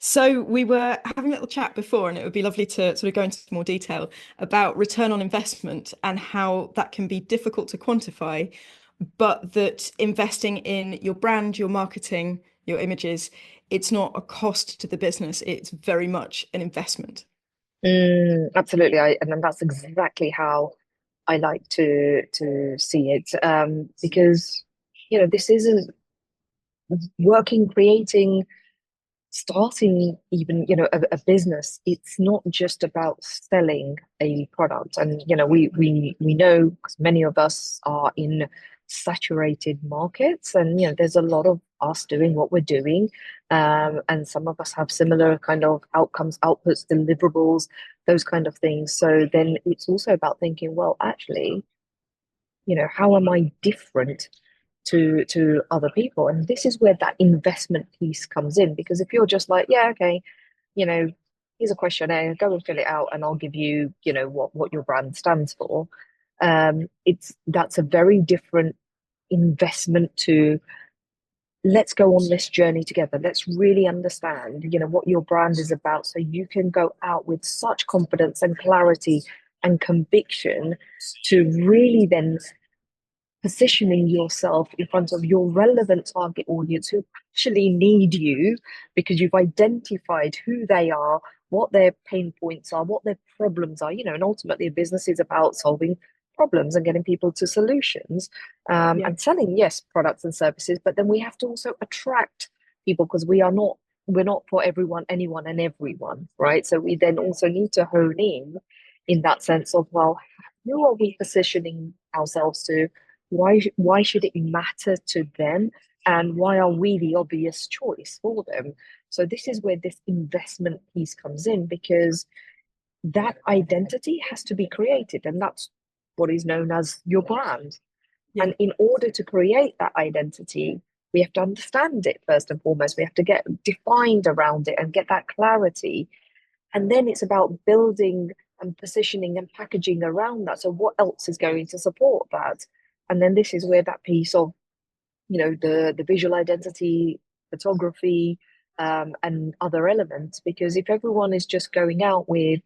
So we were having a little chat before, and it would be lovely to sort of go into some more detail about return on investment and how that can be difficult to quantify, but that investing in your brand, your marketing, your images, it's not a cost to the business. It's very much an investment. Absolutely, and then that's exactly how I like to see it. Because this isn't working, creating, starting even a business. It's not just about selling a product, and we know, because many of us are in saturated markets, and there's a lot of us doing what we're doing, and some of us have similar kind of outcomes, outputs, deliverables, those kind of things. So then it's also about thinking, well, actually, how am I different to other people? And this is where that investment piece comes in. Because if you're just like, yeah, okay, you know, here's a questionnaire, go and fill it out, and I'll give you, what your brand stands for. It's That's a very different investment to, let's go on this journey together. Let's really understand, what your brand is about, so you can go out with such confidence and clarity and conviction to really then positioning yourself in front of your relevant target audience who actually need you, because you've identified who they are, what their pain points are, what their problems are, and ultimately a business is about solving problems and getting people to solutions, Yeah. and selling, yes, products and services. But then we have to also attract people, because we're not for everyone, anyone, and everyone, right? So we then also need to hone in that sense of, well, who are we positioning ourselves to? Why should it matter to them? And why are we the obvious choice for them? So this is where this investment piece comes in, because that identity has to be created, and that's what is known as your brand. Yeah. And in order to create that identity, we have to understand it first and foremost. We have to get defined around it and get that clarity. And then it's about building and positioning and packaging around that. So what else is going to support that? And then this is where that piece of, the visual identity, photography, and other elements. Because if everyone is just going out with,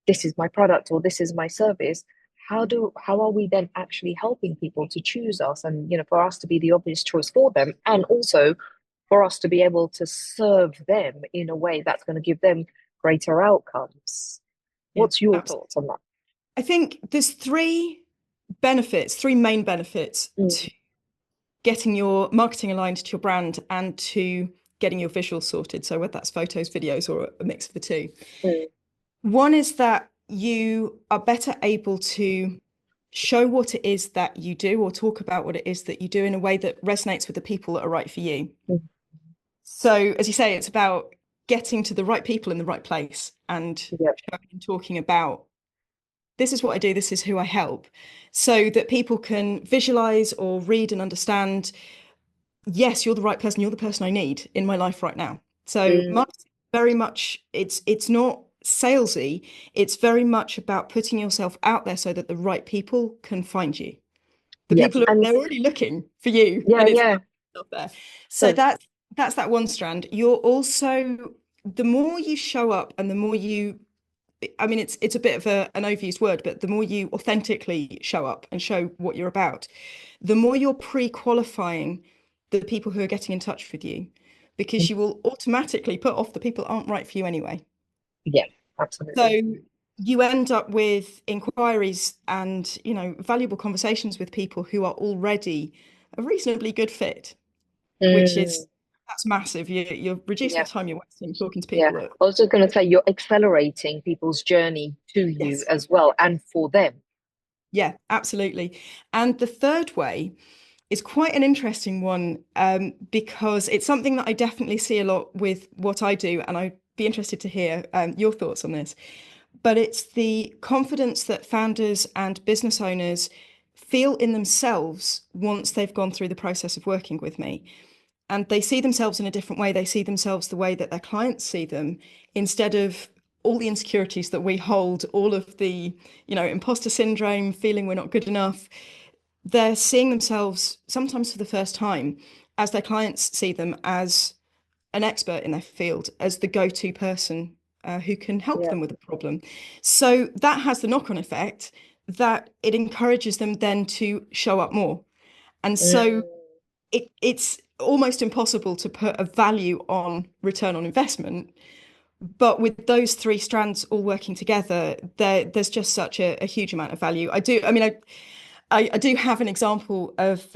this is my product or this is my service, how are we then actually helping people to choose us, and for us to be the obvious choice for them, and also for us to be able to serve them in a way that's going to give them greater outcomes? Yeah. What's your Absolutely. thoughts on that? I think there's three main benefits Mm, to getting your marketing aligned to your brand and to getting your visuals sorted. So whether that's photos, videos, or a mix of the two. mm, One is that you are better able to show what it is that you do or talk about what it is that you do in a way that resonates with the people that are right for you. mm. So, as you say, it's about getting to the right people in the right place and Yeah, showing and talking about this is what I do, this is who I help, so that people can visualize or read and understand, yes, you're the right person, you're the person I need in my life right now. So mm, marketing very much it's not salesy, it's very much about putting yourself out there so that the right people can find you. The yeah, people are and they're already looking for you yeah, and it's yeah. about yourself there. So So, that's that one strand. You're also the more you show up and the more you I mean, it's a bit of an overused word, but the more you authentically show up and show what you're about, the more you're pre-qualifying the people who are getting in touch with you, because you will automatically put off the people that aren't right for you anyway. yeah, So absolutely. you end up with inquiries and, valuable conversations with people who are already a reasonably good fit, which Mm, is that's massive. You're reducing yeah, the time you're wasting talking to yeah. people that, I was just going to say, you're accelerating people's journey to you yes. as well, and for them. Yeah, absolutely. And the third way is quite an interesting one, because it's something that I definitely see a lot with what I do, and I'd be interested to hear your thoughts on this. But it's the confidence that founders and business owners feel in themselves once they've gone through the process of working with me. And they see themselves in a different way. They see themselves the way that their clients see them, instead of all the insecurities that we hold, all of the, imposter syndrome, feeling we're not good enough. They're seeing themselves sometimes for the first time as their clients see them as an expert in their field as the go-to person who can help Yeah. them with a problem. So that has the knock-on effect that it encourages them then to show up more. And so Mm, it's almost impossible to put a value on return on investment. But with those three strands all working together, there's just such a huge amount of value. I mean, I do have an example of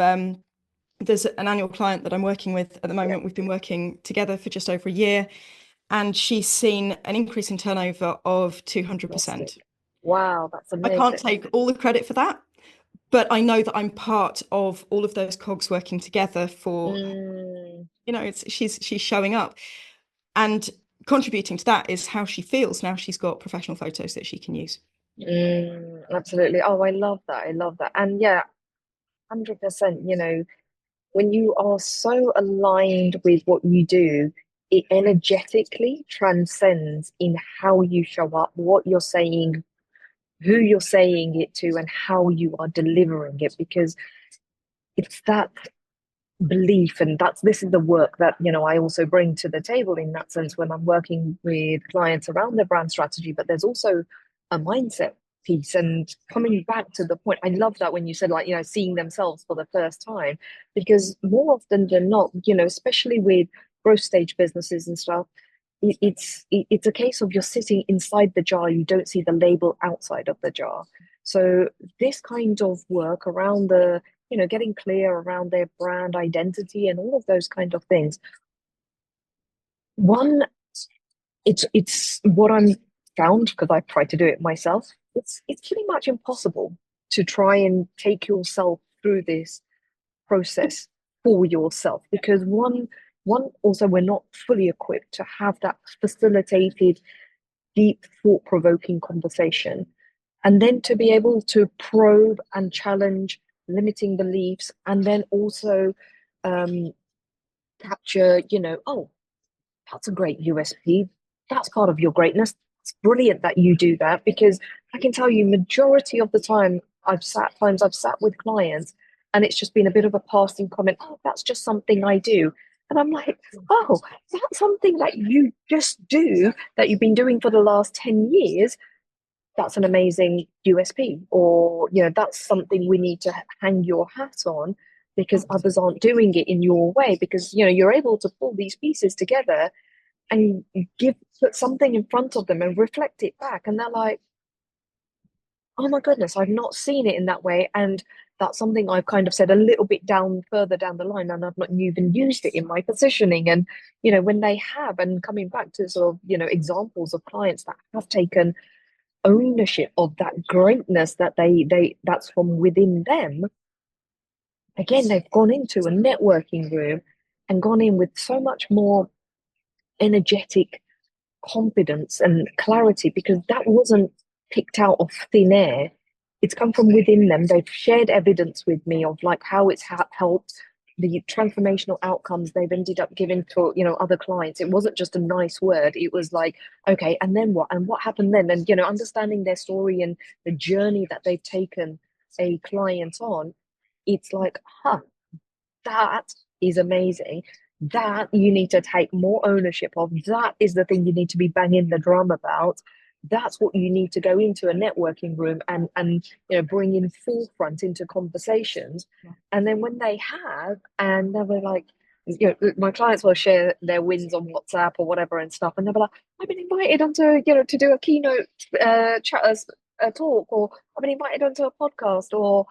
there's an annual client that I'm working with at the yeah. moment. We've been working together for just over a year, and she's seen an increase in turnover of Fantastic. 200%. Wow, that's I can't amazing. take all the credit for that, but I know that I'm part of all of those cogs working together for, Mm, she's showing up. And contributing to that is how she feels now she's got professional photos that she can use. absolutely. Oh, I love that. I love that. And yeah, 100%, when you are so aligned with what you do, it energetically transcends in how you show up, what you're saying, who you're saying it to, and how you are delivering it, because it's that belief. And this is the work that I also bring to the table in that sense when I'm working with clients around their brand strategy. But there's also a mindset piece. And coming back to the point, I love that when you said, like, seeing themselves for the first time, because more often than not, especially with growth stage businesses and stuff, it's a case of you're sitting inside the jar, you don't see the label outside of the jar. So this kind of work around the getting clear around their brand identity and all of those kind of things. One, it's what I'm found, because I've tried to do it myself. It's pretty much impossible to try and take yourself through this process for yourself, because one also, we're not fully equipped to have that facilitated, deep, thought-provoking conversation, and then to be able to probe and challenge limiting beliefs, and then also um, capture, oh, that's a great USP. That's part of your greatness. It's brilliant that you do that, because I can tell you, majority of the time I've sat with clients, and it's just been a bit of a passing comment. Oh, that's just something I do. And I'm like, oh, that's something that you just do, that you've been doing for the last 10 years. That's an amazing USP, or that's something we need to hang your hat on, because others aren't doing it in your way, because you're able to pull these pieces together and put something in front of them and reflect it back, and they're like, oh my goodness, I've not seen it in that way. And that's something I've kind of said a little bit further down the line, and I've not even used it in my positioning. And when they have, and coming back to sort of examples of clients that have taken ownership of that greatness, that that's from within them, again, they've gone into a networking room and gone in with so much more energetic confidence and clarity, because that wasn't picked out of thin air. It's come from within them. They've shared evidence with me of like how it's helped, the transformational outcomes they've ended up giving to other clients. It wasn't just a nice word. It was like, okay, and then what? And what happened then? And understanding their story and the journey that they've taken a client on. It's like, huh, that is amazing. That you need to take more ownership of. That is the thing you need to be banging the drum about. That's what you need to go into a networking room and bring in forefront into conversations. And then when they have, and they were like, my clients will share their wins on WhatsApp or whatever and stuff, and they'll be like, I've been invited onto to do a keynote chat as a talk, or I've been invited onto a podcast, or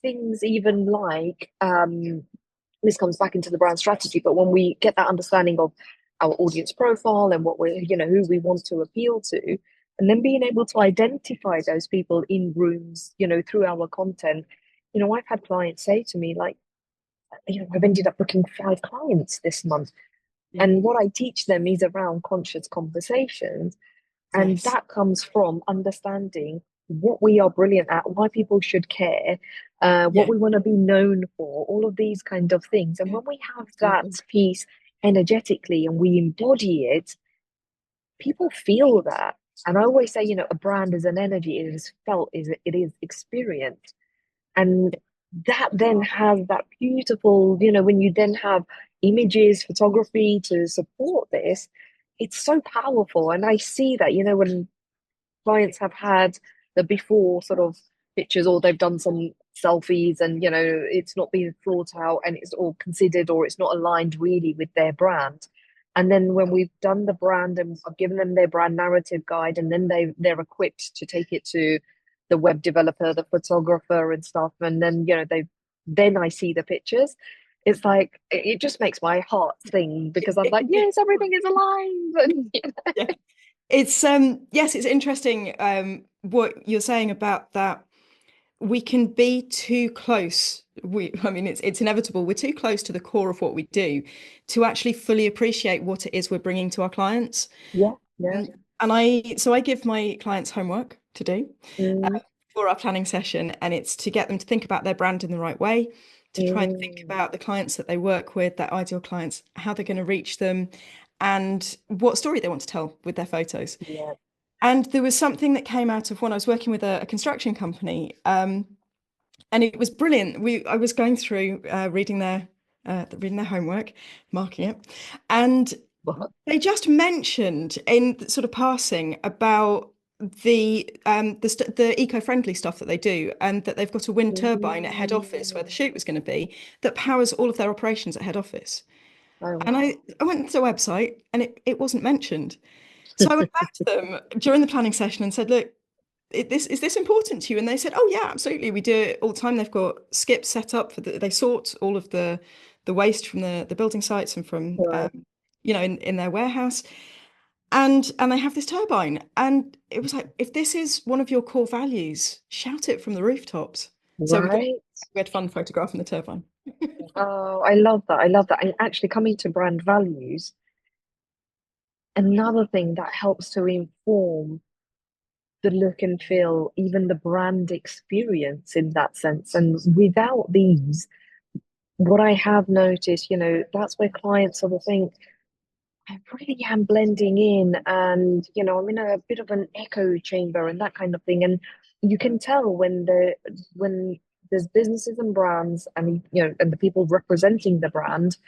things even like this comes back into the brand strategy, but when we get that understanding of our audience profile and what we're who we want to appeal to, and then being able to identify those people in rooms through our content. I've had clients say to me, like, I've ended up booking 5 clients this month, and what I teach them is around conscious conversations. And Yes. that comes from understanding what we are brilliant at, why people should care, what Yeah, we want to be known for, all of these kind of things. And when we have that absolutely. piece energetically and we embody it, people feel that. And I always say, a brand is an energy, it is felt, it is experienced. And that then has that beautiful, you know, when you then have images, photography to support this, it's so powerful. And I see that, you know, when clients have had the before sort of pictures, or they've done some selfies and, you know, it's not been thought out and it's all considered, or it's not aligned really with their brand. And then when we've done the brand and I've given them their brand narrative guide, and then they're equipped to take it to the web developer, the photographer and stuff, and then, you know, then I see the pictures. It's like it just makes my heart sing, because I'm like, yes, everything is aligned. And, you know. Yeah. It's yes, it's interesting what you're saying about that. We can be too close. I mean, it's inevitable. We're too close to the core of what we do to actually fully appreciate what it is we're bringing to our clients. Yeah, yeah. And I give my clients homework to do Mm, for our planning session, and it's to get them to think about their brand in the right way, to try and think mm, about the clients that they work with, their ideal clients, how they're going to reach them, and what story they want to tell with their photos. yeah. And there was something that came out of when I was working with a construction company, and it was brilliant. I was going through reading their homework, marking it, and What? they just mentioned in sort of passing about the eco-friendly stuff that they do, and that they've got a wind turbine at head office where the Mm. shoot was going to be that powers all of their operations at head office. Oh And wow. I went to the website and it wasn't mentioned. So I went back to them during the planning session and said, look, is this important to you? And they said, oh yeah, absolutely. We do it all the time. They've got skips set up they sort all of the waste from the building sites and from Right. in their warehouse. And they have this turbine. And it was like, if this is one of your core values, shout it from the rooftops. So Right. we had fun photographing the turbine. Oh, I love that. I love that. And actually coming to brand values, another thing that helps to inform the look and feel, even the brand experience in that sense. And without these, what I have noticed, you know, that's where clients sort of think, I really am blending in, and you know, I'm in a bit of an echo chamber and that kind of thing. And you can tell when there's businesses and brands, and you know, and the people representing the brand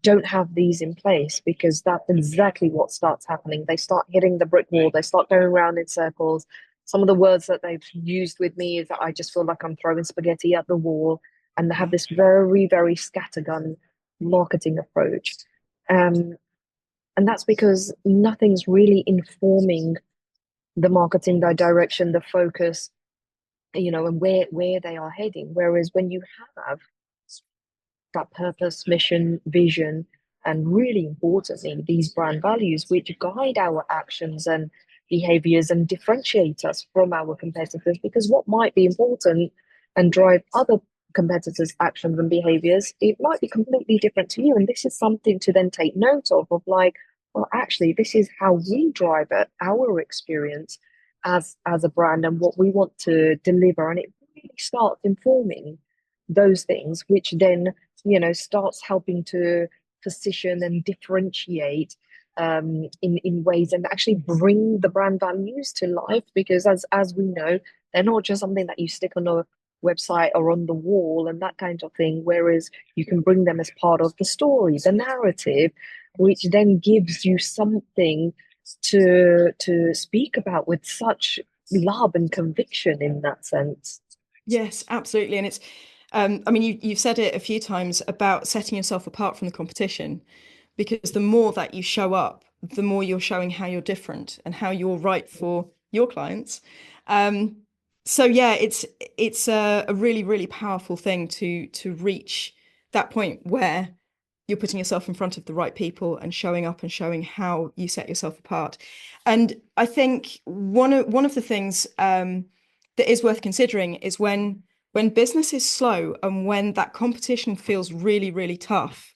don't have these in place, because that's exactly what starts happening. They start hitting the brick wall, they start going around in circles. Some of the words that they've used with me is that I just feel like I'm throwing spaghetti at the wall, and they have Yeah. this very, very scattergun marketing approach. Um, and that's because nothing's really informing the marketing, the direction, the focus, you know, and where they are heading. Whereas when you have that purpose, mission, vision, and really importantly, these brand values, which guide our actions and behaviors and differentiate us from our competitors. Because what might be important and drive other competitors' actions and behaviors, it might be completely different to you. And this is something to then take note of like, well, actually, this is how we drive it, our experience as a brand and what we want to deliver. And it really starts informing those things, which then, you know, starts helping to position and differentiate in ways, and actually bring the brand values to life. Because as we know, they're not just something that you stick on a website or on the wall and that kind of thing. Whereas you can bring them as part of the story, the narrative, which then gives you something to speak about with such love and conviction in that sense. Yes, absolutely. And it's, I mean, you've said it a few times about setting yourself apart from the competition, because the more that you show up, the more you're showing how you're different and how you're right for your clients. Um, so yeah, it's a really, really powerful thing to reach that point where you're putting yourself in front of the right people and showing up and showing how you set yourself apart. And I think one of the things that is worth considering is when business is slow and when that competition feels really, really tough,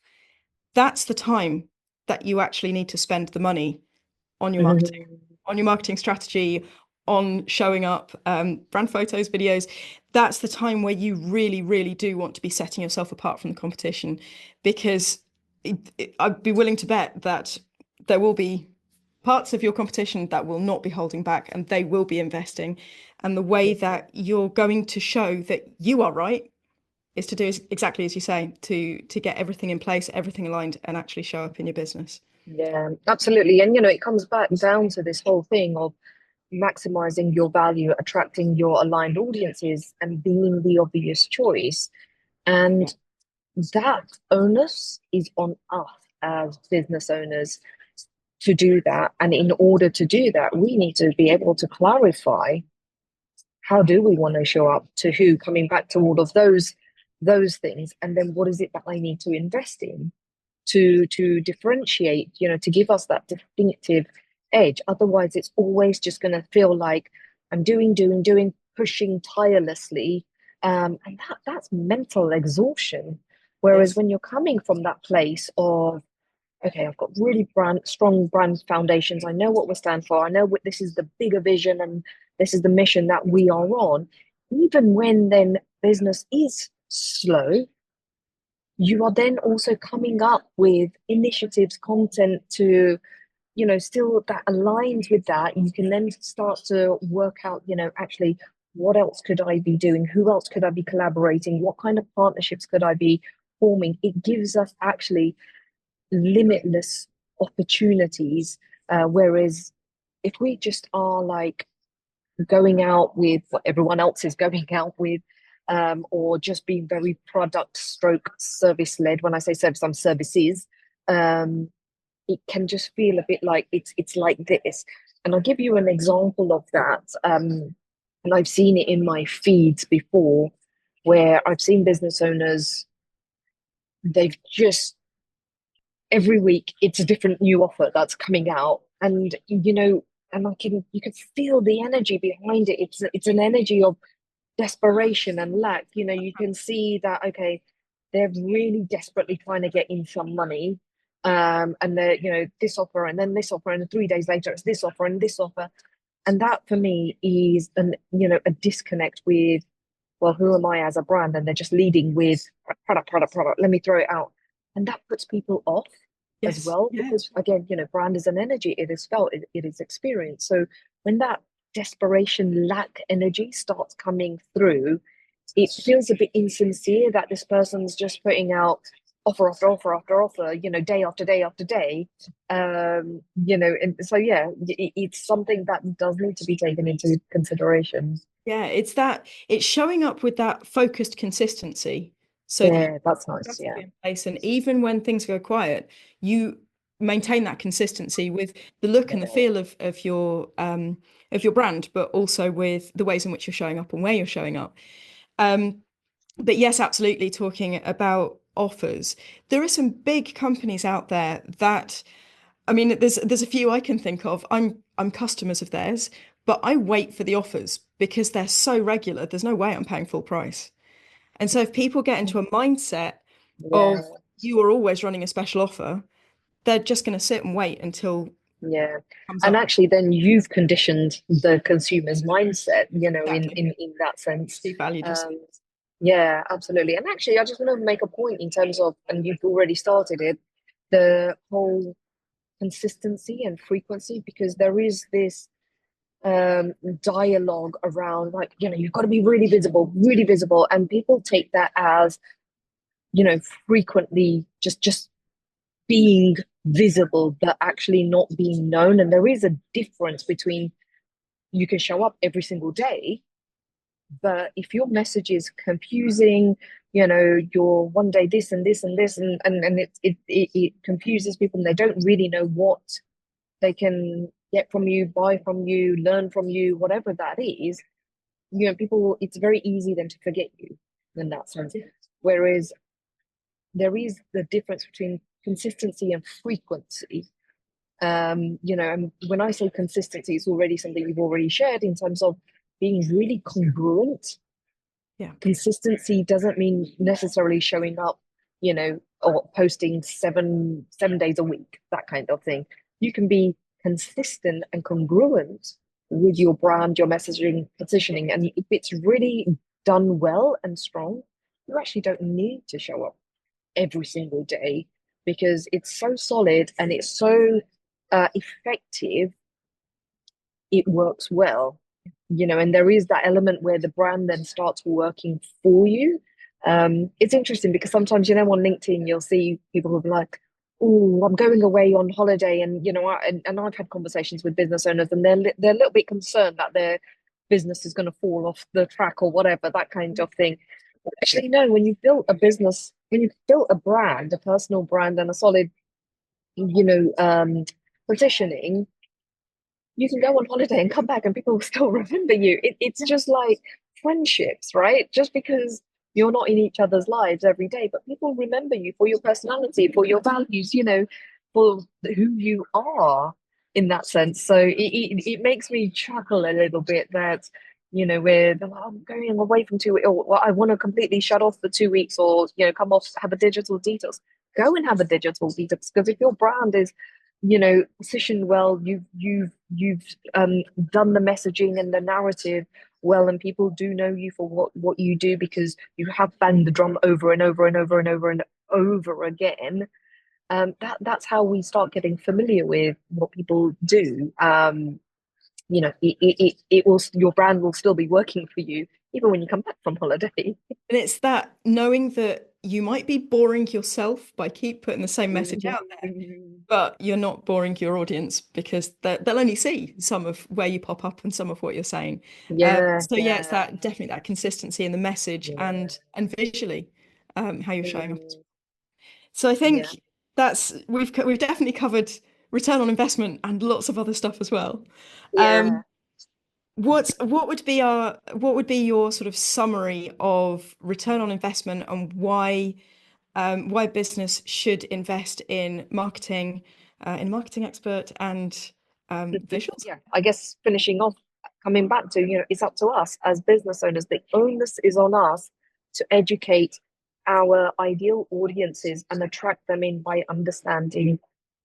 that's the time that you actually need to spend the money on your marketing strategy, on showing up, brand photos, videos. That's the time where you really, really do want to be setting yourself apart from the competition, because I'd be willing to bet that there will be parts of your competition that will not be holding back and they will be investing. And the way that you're going to show that you are right is to do exactly as you say, to get everything in place, everything aligned, and actually show up in your business. Yeah, absolutely. And it comes back down to this whole thing of maximizing your value, attracting your aligned audiences, and being the obvious choice. And that onus is on us as business owners to do that. And in order to do that, we need to be able to clarify how do we want to show up to who, coming back to all of those things, and then what is it that I need to invest in to differentiate, to give us that distinctive edge. Otherwise, it's always just going to feel like I'm doing, pushing tirelessly, and that's mental exhaustion. Whereas Yes. when you're coming from that place of, okay, I've got really strong brand foundations. I know what we stand for. I know what this is, the bigger vision, and this is the mission that we are on. Even when then business is slow, you are then also coming up with initiatives, content to, still that aligns with that. You can then start to work out, actually, what else could I be doing? Who else could I be collaborating? What kind of partnerships could I be forming? It gives us actually limitless opportunities. Whereas if we just are like going out with what everyone else is going out with, or just being very product stroke service led. When I say service, I'm services. It can just feel a bit like it's like this. And I'll give you an example of that. And I've seen it in my feeds before, where I've seen business owners, they've just every week it's a different new offer that's coming out, and and you can feel the energy behind it. It's an energy of desperation and lack. You can see that, okay, they're really desperately trying to get in some money, and they're, this offer and then this offer, and 3 days later it's this offer and this offer. And that for me is a disconnect with, well, who am I as a brand? And they're just leading with product, let me throw it out. And that puts people off as Yes. well, Yeah. because again, brand is an energy. It is felt, it is experienced. So when that desperation, lack energy starts coming through, it feels a bit insincere that this person's just putting out offer after offer after offer, day after day after day. And so yeah, it's something that does need to be taken into consideration. Yeah, it's showing up with that focused consistency so that you Yeah, that's have nice. to Yeah. be in place. And even when things go quiet, you maintain that consistency with the look and the feel of your brand, but also with the ways in which you're showing up and where you're showing up. Um, but yes, absolutely, talking about offers, there are some big companies out there that, I mean, there's a few I can think of. I'm customers of theirs, but I wait for the offers because they're so regular. There's no way I'm paying full price. And so if people get into a mindset of Yeah. you are always running a special offer, they're just going to sit and wait until it Yeah. comes And up. actually then you've conditioned the consumer's mindset, in Exactly. in that sense. See value just. Um, yeah, absolutely. And actually I just want to make a point in terms of, and you've already started it, the whole consistency and frequency, because there is this dialogue around, like, you've got to be really visible, and people take that as, frequently just being visible but actually not being known. And there is a difference between, you can show up every single day, but if your message is confusing, you're one day this and this and this, and it confuses people, and they don't really know what they can get from you, buy from you, learn from you, whatever that is. People, it's very easy then to forget you in that sense. Whereas there is the difference between consistency and frequency. And when I say consistency, it's already something you've already shared in terms of being really congruent. Yeah. Consistency doesn't mean necessarily showing up, or posting seven days a week, that kind of thing. You can be consistent and congruent with your brand, your messaging, positioning, and if it's really done well and strong, you actually don't need to show up every single day, because it's so solid and it's so effective. It works well, and there is that element where the brand then starts working for you, It's interesting because sometimes, on LinkedIn, you'll see people who are like, oh, I'm going away on holiday. And, and I've had conversations with business owners, and they're a little bit concerned that their business is going to fall off the track or whatever, that kind of thing. But actually, no, when you've built a business, when you've built a brand, a personal brand and a solid, you know, um, positioning, you can go on holiday and come back and people will still remember you. It's just like friendships, right? Just because you're not in each other's lives every day, but people remember you for your personality, for your values, for who you are in that sense. So it makes me chuckle a little bit that, I'm going away from 2 weeks, or well, I want to completely shut off for 2 weeks, or, come off, have a digital detox. Go and have a digital detox, because if your brand is positioned well, you've done the messaging and the narrative well, and people do know you for what you do, because you have banged the drum over and over and over and over and over again. That's how we start getting familiar with what people do. It will, your brand will still be working for you even when you come back from holiday. And it's that knowing that you might be boring yourself by keep putting the same message out there, but you're not boring your audience, because they'll only see some of where you pop up and some of what you're saying. Yeah, So yeah, it's that definitely that consistency in the message yeah, and visually how you're showing up. mm, So I yeah, think that's we've definitely covered return on investment and lots of other stuff as well. yeah. Um, what would be your sort of summary of return on investment, and why business should invest in marketing expert and visuals? Yeah, I guess finishing off, coming back to, it's up to us as business owners. The onus is on us to educate our ideal audiences and attract them in by understanding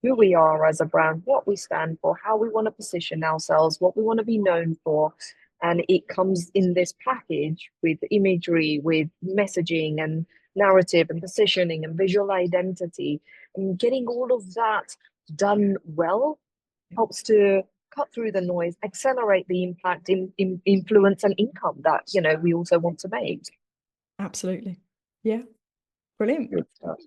who we are as a brand, what we stand for, how we want to position ourselves, what we want to be known for. And it comes in this package with imagery, with messaging and narrative and positioning and visual identity. And getting all of that done well helps to cut through the noise, accelerate the impact, in influence and income that we also want to make. Absolutely. Yeah, brilliant. Good stuff.